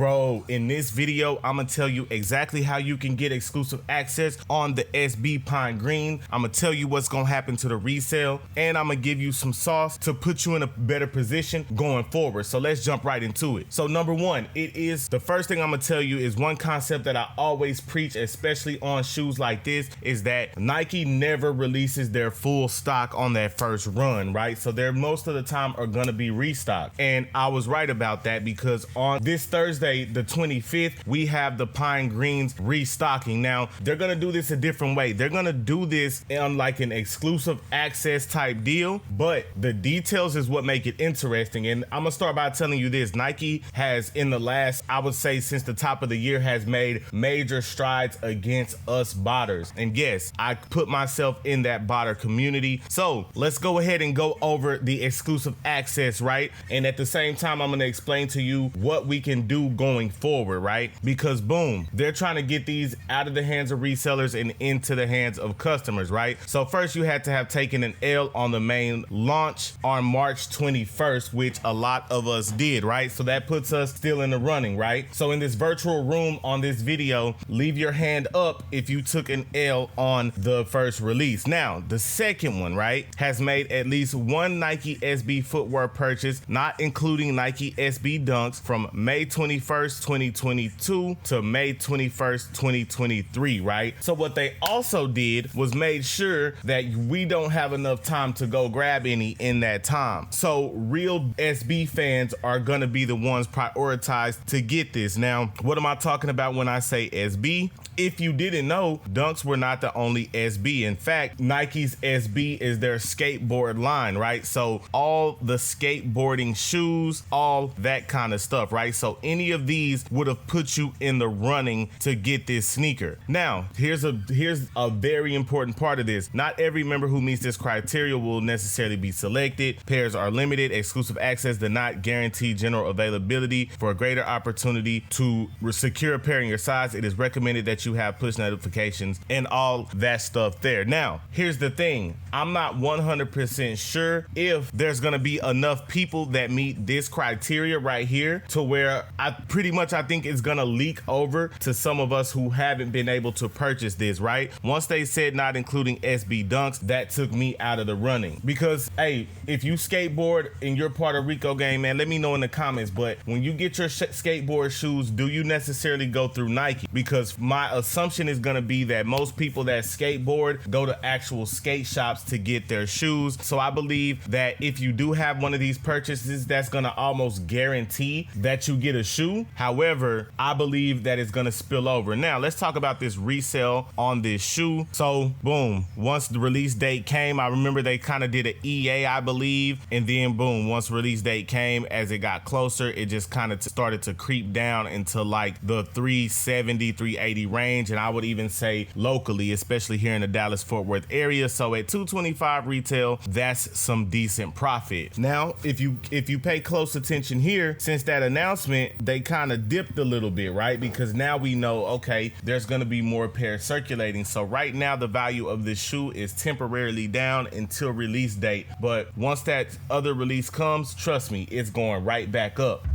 Bro, in this video, I'm gonna tell you exactly how you can get exclusive access on the SB Pine Green. I'm gonna tell you what's gonna happen to the resale, and I'm gonna give you some sauce to put you in a better position going forward. So let's jump right into it. So number one, the first thing I'm gonna tell you is one concept that I always preach, especially on shoes like this, is that Nike never releases their full stock on that first run, right? So they're most of the time are gonna be restocked. And I was right about that, because on this Thursday, the 25th, we have the Pine Greens restocking. Now, they're gonna do this a different way. They're gonna do this on like an exclusive access type deal, but the details is what make it interesting. And I'm gonna start by telling you this: Nike has, in the last, I would say since the top of the year, has made major strides against us botters. And yes, I put myself in that botter community. So let's go ahead and go over the exclusive access, right? And at the same time, I'm gonna explain to you what we can do going forward, right? Because boom, they're trying to get these out of the hands of resellers and into the hands of customers, right? So first, you had to have taken an L on the main launch on March 21st, which a lot of us did, right? So that puts us still in the running, right? So in this virtual room on this video, leave your hand up if you took an L on the first release. Now, the second one, right, has made at least one Nike SB footwear purchase, not including Nike SB Dunks, from May 21st, 2022 to May 21st, 2023, right? So what they also did was made sure that we don't have enough time to go grab any in that time. So real SB fans are gonna be the ones prioritized to get this. Now, what am I talking about when I say SB? If you didn't know, Dunks were not the only SB. In fact, Nike's SB is their skateboard line, right? So all the skateboarding shoes, all that kind of stuff, right? So any of these would have put you in the running to get this sneaker. Now, here's a very important part of this. Not every member who meets this criteria will necessarily be selected. Pairs are limited. Exclusive access does not guarantee general availability. For a greater opportunity to secure a pair in your size, it is recommended that you have push notifications and all that stuff there. Now, here's the thing. I'm not 100% sure if there's gonna be enough people that meet this criteria right here to where I think it's gonna leak over to some of us who haven't been able to purchase this, right? Once they said not including SB Dunks, that took me out of the running. Because, hey, if you skateboard and you're part of Rico game, man, let me know in the comments. But when you get your skateboard shoes, do you necessarily go through Nike? Because my assumption is gonna be that most people that skateboard go to actual skate shops to get their shoes. So I believe that if you do have one of these purchases, that's gonna almost guarantee that you get a shoe. However, I believe that it's gonna spill over. Now, let's talk about this resale on this shoe. So boom, once the release date came, I remember they kind of did an EA, I believe, and then boom, once release date came, as it got closer, it just kind of started to creep down into like the 370, 380 range. And I would even say locally, especially here in the Dallas-Fort Worth area. So at $225 retail, that's some decent profit. Now, if you pay close attention here, since that announcement, they kind of dipped a little bit, right? Because now we know, okay, there's gonna be more pairs circulating. So right now, the value of this shoe is temporarily down until release date. But once that other release comes, trust me, it's going right back up.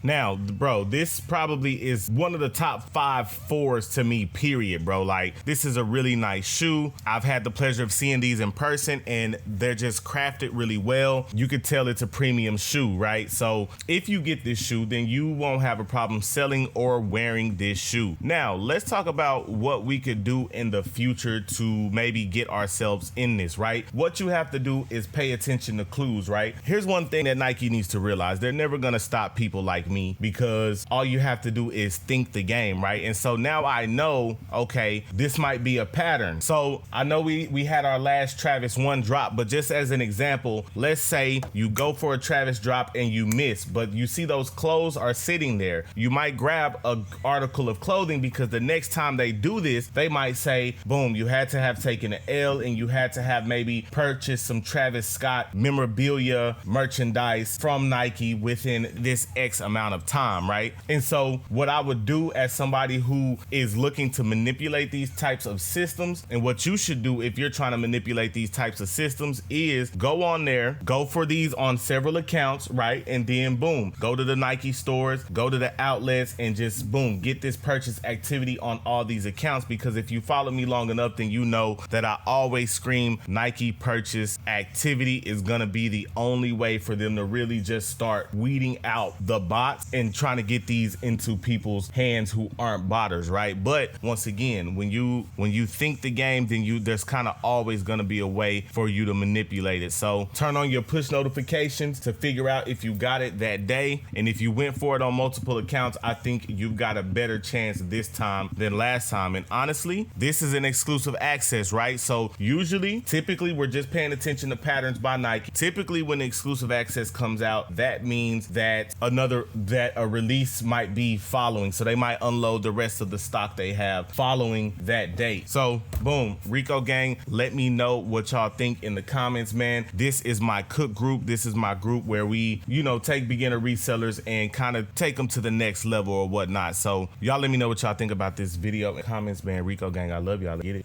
Now, bro, this probably is one of the top 5 fours to me, period, bro. Like, this is a really nice shoe. I've had the pleasure of seeing these in person, and they're just crafted really well. You could tell it's a premium shoe, right? So if you get this shoe, then you won't have a problem selling or wearing this shoe. Now, let's talk about what we could do in the future to maybe get ourselves in this, right? What you have to do is pay attention to clues, right? Here's one thing that Nike needs to realize. They're never gonna stop people like me, because all you have to do is think the game, right? And so now I know, okay, this might be a pattern. So I know we had our last Travis 1 drop, but just as an example, let's say you go for a Travis drop and you miss, but you see those clothes are sitting there. You might grab an article of clothing, because the next time they do this, they might say, boom, you had to have taken an L and you had to have maybe purchased some Travis Scott memorabilia merchandise from Nike within this X amount amount of time, right? And so what I would do as somebody who is looking to manipulate these types of systems, and what you should do if you're trying to manipulate these types of systems, is go on there, go for these on several accounts, right? And then boom, go to the Nike stores, go to the outlets, and just boom, get this purchase activity on all these accounts. Because if you follow me long enough, then you know that I always scream Nike purchase activity is gonna be the only way for them to really just start weeding out the bots and trying to get these into people's hands who aren't botters, right? But once again, when you think the game, then there's kind of always gonna be a way for you to manipulate it. So turn on your push notifications to figure out if you got it that day. And if you went for it on multiple accounts, I think you've got a better chance this time than last time. And honestly, this is an exclusive access, right? So typically we're just paying attention to patterns by Nike. Typically when exclusive access comes out, that means that a release might be following. So they might unload the rest of the stock they have following that date. So boom, Rico gang, let me know what y'all think in the comments, man. This is my cook group. This is my group where we, take beginner resellers and kind of take them to the next level or whatnot. So y'all let me know what y'all think about this video in the comments, man. Rico gang, I love y'all. Get it.